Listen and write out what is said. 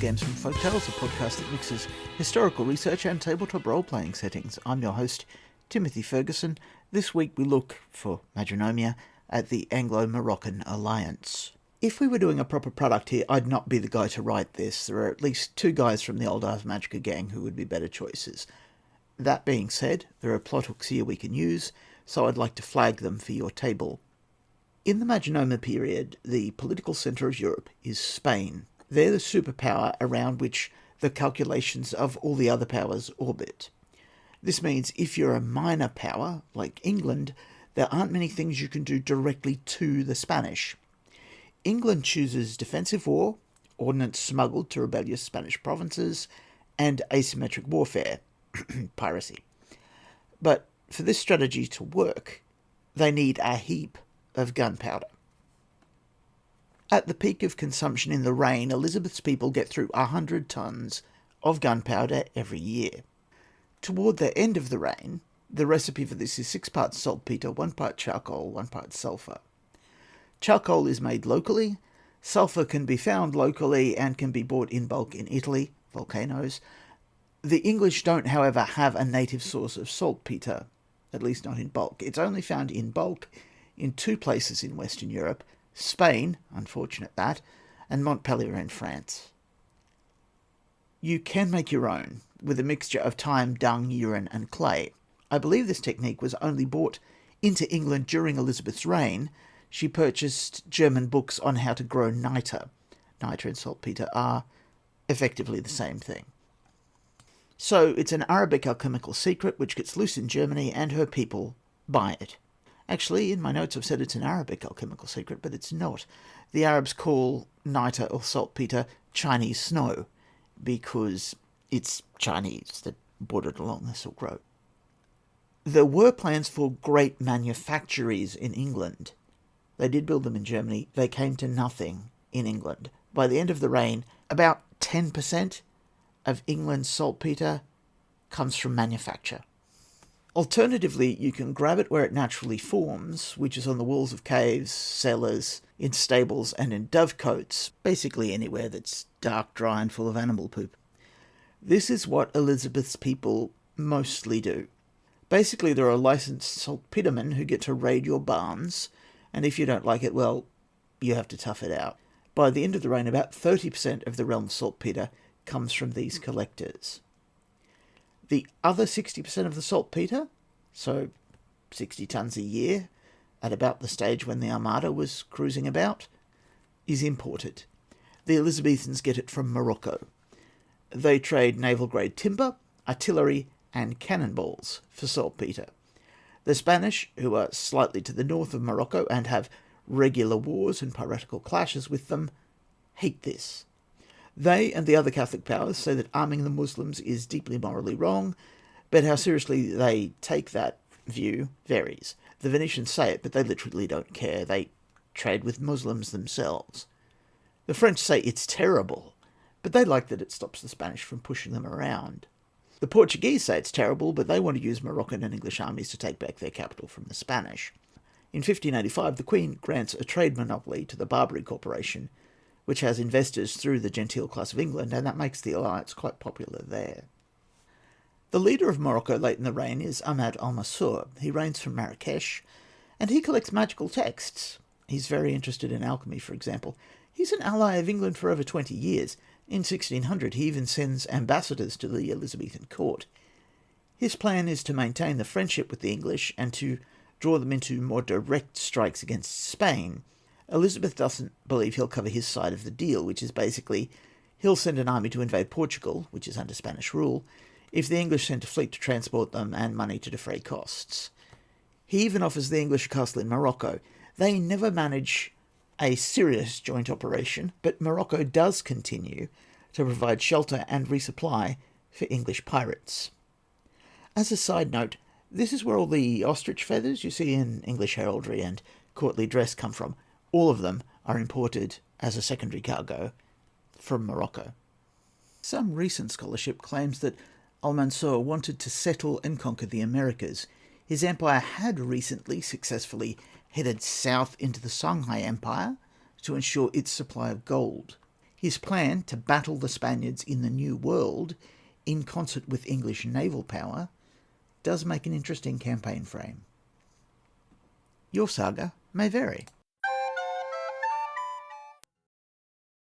Scams from Folktales, a podcast that mixes historical research and tabletop role-playing settings. I'm your host, Timothy Ferguson. This week we look, for Magonomia, at the Anglo-Moroccan Alliance. If we were doing a proper product here, I'd not be the guy to write this. There are at least two guys from the old Ars Magica gang who would be better choices. That being said, there are plot hooks here we can use, so I'd like to flag them for your table. In the Magonoma period, the political centre of Europe is Spain. They're the superpower around which the calculations of all the other powers orbit. This means if you're a minor power, like England, there aren't many things you can do directly to the Spanish. England chooses defensive war, ordnance smuggled to rebellious Spanish provinces, and asymmetric warfare, piracy. But for this strategy to work, they need a heap of gunpowder. At the peak of consumption in the reign, Elizabeth's people get through 100 tons of gunpowder every year. Toward the end of the reign, the recipe for this is 6 parts saltpeter, 1 part charcoal, 1 part sulphur. Charcoal is made locally, sulphur can be found locally and can be bought in bulk in Italy, volcanoes. The English don't, however, have a native source of saltpeter, at least not in bulk. It's only found in bulk in 2 places in Western Europe, Spain, unfortunate that, and Montpellier in France. You can make your own with a mixture of thyme, dung, urine and clay. I believe this technique was only brought into England during Elizabeth's reign. She purchased German books on how to grow niter. Niter and saltpeter are effectively the same thing. So it's an Arabic alchemical secret which gets loose in Germany and her people buy it. Actually, in my notes I've said it's an Arabic alchemical secret, but it's not. The Arabs call niter or saltpeter Chinese snow because it's Chinese that brought it along the Silk Road. There were plans for great manufactories in England. They did build them in Germany. They came to nothing in England. By the end of the reign, about 10% of England's saltpeter comes from manufacture. Alternatively, you can grab it where it naturally forms, which is on the walls of caves, cellars, in stables, and in dovecotes, basically anywhere that's dark, dry, and full of animal poop. This is what Elizabeth's people mostly do. Basically, there are licensed saltpetermen who get to raid your barns, and if you don't like it, well, you have to tough it out. By the end of the reign, about 30% of the realm's saltpeter comes from these collectors. The other 60% of the saltpeter, so 60 tons a year, at about the stage when the Armada was cruising about, is imported. The Elizabethans get it from Morocco. They trade naval-grade timber, artillery, and cannonballs for saltpeter. The Spanish, who are slightly to the north of Morocco and have regular wars and piratical clashes with them, hate this. They and the other Catholic powers say that arming the Muslims is deeply morally wrong, but how seriously they take that view varies. The Venetians say it, but they literally don't care. They trade with Muslims themselves. The French say it's terrible, but they like that it stops the Spanish from pushing them around. The Portuguese say it's terrible, but they want to use Moroccan and English armies to take back their capital from the Spanish. In 1585, the Queen grants a trade monopoly to the Barbary Corporation, which has investors through the genteel class of England, and that makes the alliance quite popular there. The leader of Morocco late in the reign is Ahmad al-Mansour. He reigns from Marrakesh, and he collects magical texts. He's very interested in alchemy, for example. He's an ally of England for over 20 years. In 1600, he even sends ambassadors to the Elizabethan court. His plan is to maintain the friendship with the English and to draw them into more direct strikes against Spain. Elizabeth doesn't believe he'll cover his side of the deal, which is basically he'll send an army to invade Portugal, which is under Spanish rule, if the English send a fleet to transport them and money to defray costs. He even offers the English a castle in Morocco. They never manage a serious joint operation, but Morocco does continue to provide shelter and resupply for English pirates. As a side note, this is where all the ostrich feathers you see in English heraldry and courtly dress come from. All of them are imported as a secondary cargo from Morocco. Some recent scholarship claims that al-Mansour wanted to settle and conquer the Americas. His empire had recently successfully headed south into the Songhai Empire to ensure its supply of gold. His plan to battle the Spaniards in the New World in concert with English naval power does make an interesting campaign frame. Your saga may vary.